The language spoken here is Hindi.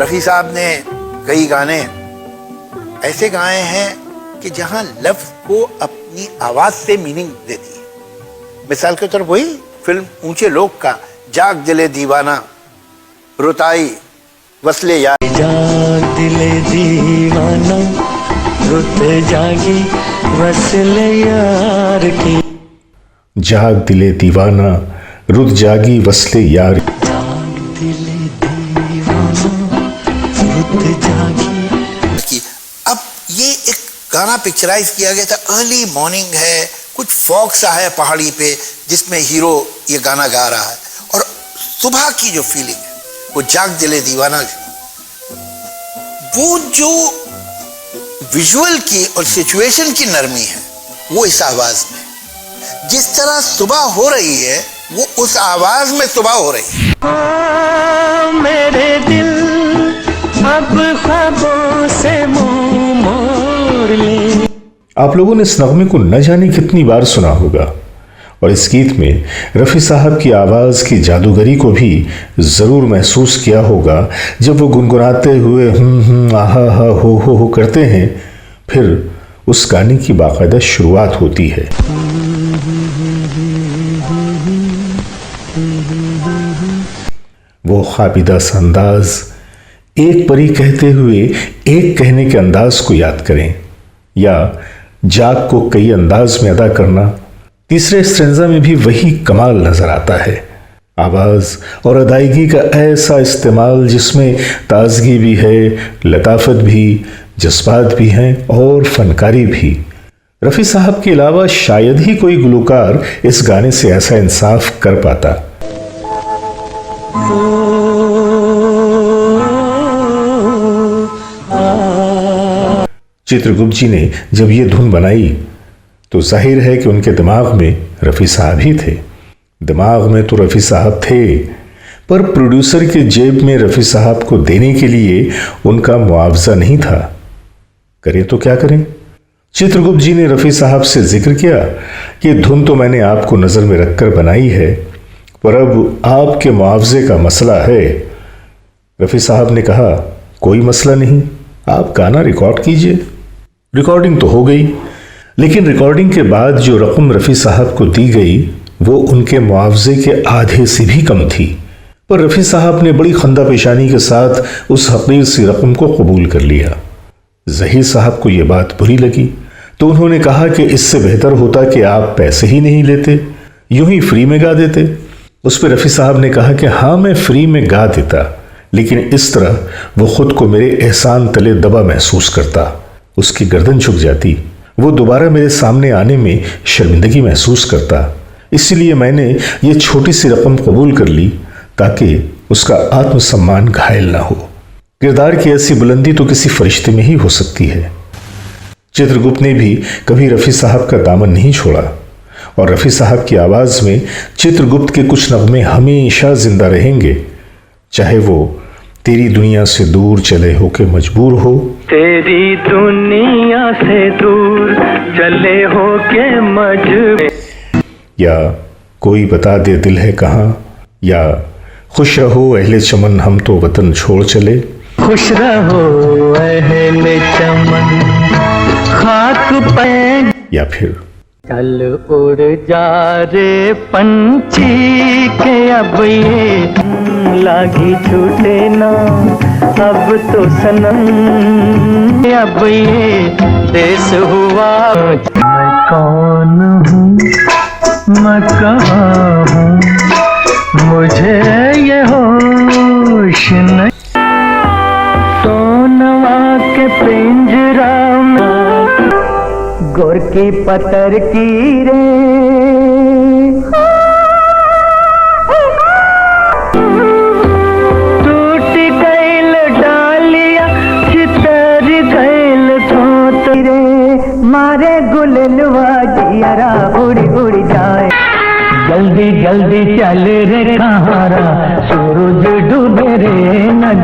रफ़ी साहब ने कई गाने ऐसे गाए हैं कि जहां लफ्ज को अपनी आवाज से मीनिंग देती है। मिसाल के तौर वही फिल्म ऊंचे लोग का जाग दिले दीवाना रुताई वसले यार, जाग दिले दीवाना रुत जागी वसले यार की, जाग दिले दीवाना रुत जागी वसले यार, जाग दिले दीवाना रुत जागी। अब ये एक गाना पिक्चराइज किया गया था, अर्ली मॉर्निंग है, कुछ फॉग सा है पहाड़ी पे जिसमें हीरो ये गाना गा रहा है और सुबह की जो फीलिंग है वो जाग दिले दीवाना, वो जो विजुअल की और सिचुएशन की नरमी है वो इस आवाज में, जिस तरह सुबह हो रही है वो उस आवाज में सुबह हो रही है। मेरे दिल अब ख्वाबों से मुंह मोड़ ले। आप लोगों ने इस नगमे को न जाने कितनी बार सुना होगा और इस गीत में रफ़ी साहब की आवाज़ की जादूगरी को भी ज़रूर महसूस किया होगा जब वो गुनगुनाते हुए आहा हा हो करते हैं, फिर उस गाने की बाकायदा शुरुआत होती है। वो ख़ाबिदा सा अंदाज, एक परी कहते हुए एक कहने के अंदाज को याद करें, या जाग को कई अंदाज में अदा करना। तीसरे स्ट्रेंजा में भी वही कमाल नजर आता है, आवाज और अदायगी का ऐसा इस्तेमाल जिसमें ताजगी भी है, लताफत भी, जज्बात भी हैं और फनकारी भी। रफ़ी साहब के अलावा शायद ही कोई गुलकार इस गाने से ऐसा इंसाफ कर पाता। चित्रगुप्त जी ने जब ये धुन बनाई तो जाहिर है कि उनके दिमाग में रफ़ी साहब ही थे। दिमाग में तो रफ़ी साहब थे, पर प्रोड्यूसर के जेब में रफ़ी साहब को देने के लिए उनका मुआवजा नहीं था। करें तो क्या करें? चित्रगुप्त जी ने रफ़ी साहब से जिक्र किया कि धुन तो मैंने आपको नज़र में रखकर बनाई है, पर अब आपके मुआवजे का मसला है। रफ़ी साहब ने कहा, कोई मसला नहीं, आप गाना रिकॉर्ड कीजिए। रिकॉर्डिंग तो हो गई, लेकिन रिकॉर्डिंग के बाद जो रकम रफ़ी साहब को दी गई वो उनके मुआवजे के आधे से भी कम थी। पर रफ़ी साहब ने बड़ी खंदा पेशानी के साथ उस हक़ीर सी रकम को कबूल कर लिया। ज़हीर साहब को यह बात बुरी लगी तो उन्होंने कहा कि इससे बेहतर होता कि आप पैसे ही नहीं लेते, यूं ही फ्री में गा देते। उस पर रफ़ी साहब ने कहा कि हाँ, मैं फ्री में गा देता, लेकिन इस तरह वो खुद को मेरे एहसान तले दबा महसूस करता, उसकी गर्दन झुक जाती, वो दोबारा मेरे सामने आने में शर्मिंदगी महसूस करता। इसलिए मैंने ये छोटी सी रकम कबूल कर ली ताकि उसका आत्मसम्मान घायल ना हो। किरदार की ऐसी बुलंदी तो किसी फरिश्ते में ही हो सकती है। चित्रगुप्त ने भी कभी रफ़ी साहब का दामन नहीं छोड़ा और रफ़ी साहब की आवाज़ में चित्रगुप्त के कुछ नगमे हमेशा जिंदा रहेंगे, चाहे वो तेरी दुनिया से दूर चले हो के मजबूर हो, तेरी दुनिया से दूर चले हो के मजबूर, या कोई बता दे दिल है कहाँ, या खुश रहो अहले चमन हम तो वतन छोड़ चले। खुश रहो अहले चमन खाक पे, या फिर चल उड़ जा रे पंछी के अब ये लागी छूटे ना अब तो सनम, अब ये देश हुआ। मैं कौन हूँ, मैं कहाँ हूँ, मुझे ये होश नहीं। सोनवा के पिंजरा में गोरकी पतर की रे, टूट गईल डालिया चितर गईल थोत रे, मारे गुलनवा जियरा उड़ी उड़ी जाए। जल्दी जल्दी चल रे कहारा, सूरज डूबे रे न